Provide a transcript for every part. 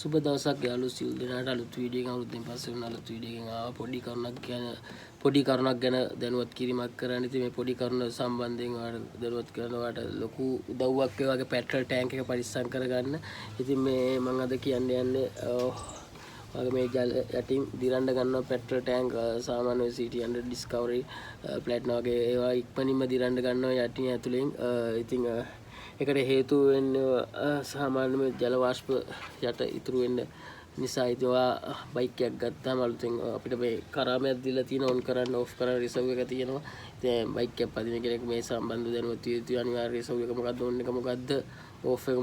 සුබ දවසක් යාළුවෝ සියලු දෙනාට අලුත් වීඩියෝ එකක් අවුරුද්දෙන් පස්සේ වුණ අලුත් වීඩියෝ එකකින් ආවා පොඩි කරුණක් ගැන දැනුවත් කිරීමක් කරන්න. ඉතින් මේ පොඩි කරුණ සම්බන්ධයෙන් ඔයාලට දැනුවත් කරනවාට ලොකු උදව්වක් වේ වගේ පෙට්‍රල් ටැංක් එක පරිස්සම් කරගන්න. ඉතින් මේ මම අද කියන්න යන්නේ වගේ මේ ජල යටින් දිරන්න ගන්නවා පෙට්‍රල් ටැංක් සාමාන්‍ය CT100 ඩිස්කවරි ප්ලැටිනම් වගේ ඒවා ඉක්මනින්ම දිරන්න ගන්නවා යටින් ඇතුලෙන්. ඉතින් ඒකට හේතු වෙන්නේ සාමාන්‍යම ජල වාෂ්ප යට ඉතුරු වෙන්න නිසා. ඉතිවා බයික් එකක් ගත්තාම අලුතෙන් අපිට මේ කරාමයක් දීලා තියෙන ඔන් කරන්න ඔෆ් කරන්න රිසර්ව් එක තියෙනවා. ඉතින් බයික් එකක් පදින කෙනෙක් මේ සම්බන්ධ දැනුවත් විය යුතුයි. අනිවාර්ය රිසර්ව් එක මොකද්ද ඔන් එක මොකද්ද ඔෆ් එක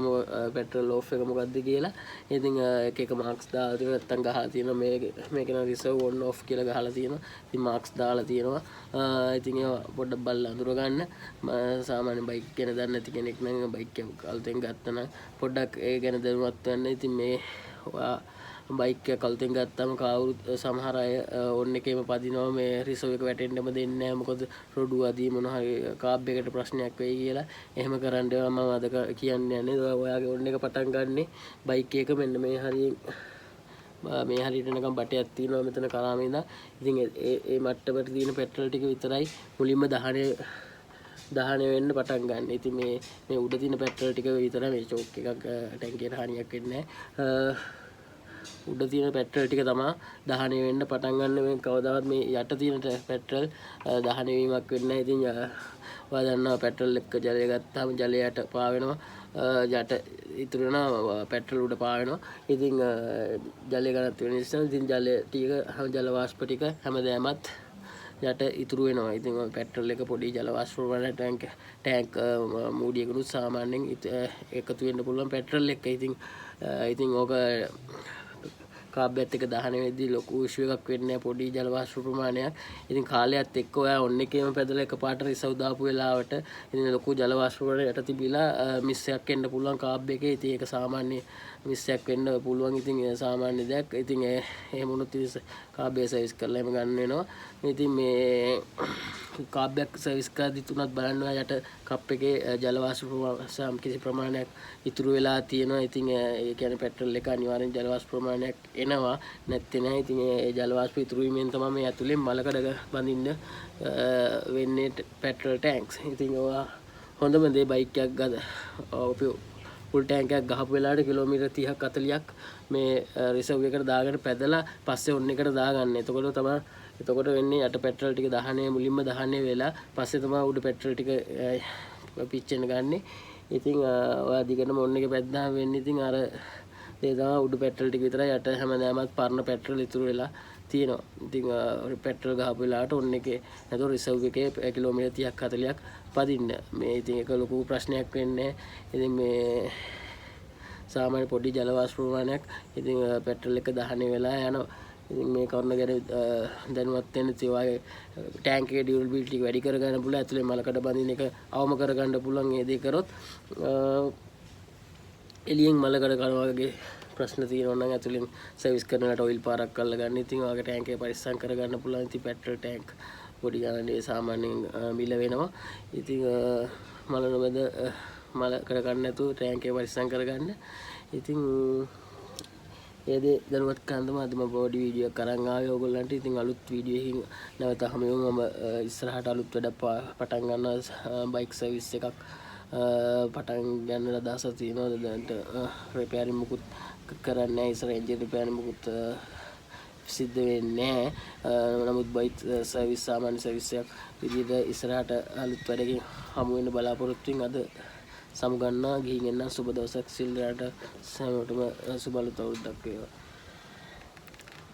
පෙට්‍රල් ඔෆ් එක මොකද්ද කියලා. ඉතින් එක මාක්ස් දාලා තියෙනවා නැත්තම් ගහලා තියෙනවා මේක නම් රිසර්ව් ඔන් ඔෆ් කියලා ගහලා තියෙනවා. ඉතින් මාක්ස් දාලා තියෙනවා. ඉතින් ඒවා පොඩ්ඩක් බලලා අඳුර ගන්න. සාමාන්‍ය බයික් ගැන දන්නේ නැති කෙනෙක් නම් බයික් එක අලුතෙන් ගත්තා නම් පොඩ්ඩක් ඒ ගැන දැනුවත් වෙන්න. ඉතින් මේ බයික් එක කල්තෙන් ගත්තාම කවුරුත් සමහර අය ඔන්න එකේම පදිනවා මේ රිසර්ව් එක වැටෙන්නම දෙන්නේ නැහැ. මොකද රොඩු අදී මොන හරි කාබ් එකකට ප්‍රශ්නයක් වෙයි කියලා. එහෙම කරන්න මම අද කියන්නේ නැහැ. ඔයාගේ ඔන්න එක පටන් ගන්නෙ බයික් එක මෙන්න මේ හරියෙන් මේ හරියට නිකන් බටයක් තියෙනවා මෙතන කරාමේ ඉඳන්. ඉතින් ඒ මට්ටමට තියෙන පෙට්‍රල් ටික විතරයි මුලින්ම දහනය වෙන්න පටන් ගන්න. ඉතින් මේ උඩ තියෙන පෙට්‍රල් ටික විතරයි මේ චෝක් එකක් ටැංකියට හානියක් වෙන්නේ නැහැ. උඩ තියෙන පෙට්‍රල් ටික තමයි දහනය වෙන්න පටන් ගන්න. මේ කවදාවත් මේ යට තියෙන පෙට්‍රල් දහනය වීමක් වෙන්නේ නැහැ. ඉතින් ඔයා දන්නවා පෙට්‍රල් එක ජලය ගත්තාම ජලයට පාවෙනවා. යට ඉතුරු වෙනවා පෙට්‍රල් උඩ පාවෙනවා. ඉතින් ජලය ගන්නත් වෙන නිසා ඉතින් ජලය ටික ජල වාෂ්ප ටික හැමදාමත් යට ඉතුරු වෙනවා. ඉතින් පෙට්‍රල් එක පොඩි ජල වාෂ්ප ප්‍රමාණයක් ටැංක් මූඩියකනුත් සාමාන්‍යයෙන් එකතු වෙන්න පුළුවන් පෙට්‍රල් එක. ඉතින් ඕක කාබ්‍යත් එක දහනය වෙද්දී ලොකු ඉෂුව එකක් වෙන්නේ නැහැ. පොඩි ජල වාෂ්ප ප්‍රමාණයක්. ඉතින් කාලයත් එක්ක ඔයා ඔන්න එකේම පැදලා එකපාරට රිසර්ව් දාපු වෙලාවට ඉතින් ලොකු ජල වාෂ්ප ප්‍රමාණයක් යට තිබිලා මිස් එකක් එන්න පුළුවන් කාබ් එකේ. ඉතින් ඒක සාමාන්‍ය මිස් එකක් වෙන්න පුළුවන්. ඉතින් සාමාන්‍ය දෙයක්. ඉතින් එහෙම වුණොත් කාබ් එක සර්විස් කරලා එහෙම ගන්න වෙනවා. ඉතින් මේ කාබ් එක සර්විස් කරද්දි තුනත් බලන්න යට කප් එකේ ජල වාෂ්ප කිසි ප්‍රමාණයක් ඉතුරු වෙලා තියෙනවා. ඉතින් ඒ කියන්නේ පෙට්‍රල් එක අනිවාර්යෙන් ජල වාෂ්ප ප්‍රමාණයක් එනවා නැත්තේ නැහැ. ඉතින් ඒ ජල වාෂ්ප ඉතුරු වීමෙන් තමයි මේ ඇතුලෙන් මලකඩ බඳින්න වෙන්නේ පෙට්‍රල් ටැංක්ස්. ඉතින් ඔයා හොඳම දේ බයික් එකක් ෆුල් ටැංක් එකක් ගහපු වෙලාවට කිලෝමීටර් 30ක් 40ක් මේ රිසර්ව් එකට දාගෙන පැදලා පස්සේ ඔන්න එකට දාගන්න. එතකොට වෙන්නේ යට පෙට්‍රල් ටික මුලින්ම දහනය වෙලා පස්සේ තමයි උඩ පෙට්‍රල් ටික පිච්චෙන්න ගන්නෙ. ඉතින් ඔයා දිගටම ඔන්න එක පැද්දාම වෙන්නේ ඉතින් අර ඒ තමයි උඩ පෙට්‍රල් ටික විතරයි. යට හැමදාමත් පරණ පෙට්‍රල් ඉතුරු වෙලා තියෙනවා. ඉතින් පෙට්‍රල් ගහපු වෙලාවට ඔන්න එකේ නැතො රිසර්ව් එකේ කිලෝමීටර් 30ක් 40ක් පදින්න. මේ ඉතින් ඒක ලොකු ප්‍රශ්නයක් වෙන්නේ. ඉතින් මේ සාමාන්‍ය පොඩි ජල වාෂ්ප ප්‍රමාණයක් ඉතින් පෙට්‍රල් එක දහනය වෙලා යනවා. ඉතින් මේ කරුණ ගැන දැනුවත් වෙන්න තියවාගේ ටැංක් එකේ ඩියුරබිලිටි එක වැඩි කරගන්න පුළුවන්. ඇතුලේ මලකඩ බඳින එක අවම කරගන්න පුළුවන්. මේ දේ කරොත් එළියෙන් මලකඩ කරනවා වගේ ප්‍රශ්න තියෙනවා නම් ඇතුලෙන් සර්විස් කරනකොට ඔයිල් පාරක් කරලා ගන්න. ඉතින් ඔයාගේ ටැංක් එක පරිස්සම් කරගන්න පුළුවන්. ඉතින් පෙට්‍රල් ටැංක් පොඩි ගානේ සාමාන්‍යයෙන් මිල වෙනවා. ඉතින් මල නොමැද මලකඩ ගන්න නැතුව ටැංක් එක පරිස්සම් කරගන්න. ඉතින් ඒ දේ දැනුවත් කරන්න තමයි අද මම පොඩි වීඩියෝ එකක් අරන් ආවේ ඔයගොල්ලන්ට. ඉතින් අලුත් වීඩියෝ එකකින් නැවත හමුවෙමු. මම ඉස්සරහට අලුත් වැඩක් පටන් ගන්නවා. බයික් සර්විස් එකක් පටන් ගන්න අදහසක් තියෙනවා. දැනට රිපෙයාරින් මුකුත් කරන්නේ නැහැ. ඉස්සර එන්ජින් රිපෙයාරින් මුකුත් සිද්ධ වෙන්නේ නැහැ. නමුත් බයික් සර්විස් සාමාන්‍ය සර්විස් එකක් විදිහට ඉස්සරහට අලුත් වැඩකින් හමු වෙන්න බලාපොරොත්තු වෙන අද සමුගන්නවා. ගිහින් එන්න සුබ දවසක් සිල්ලාට සෑමටම සුබ අලුත් අවුරුද්දක් වේවා.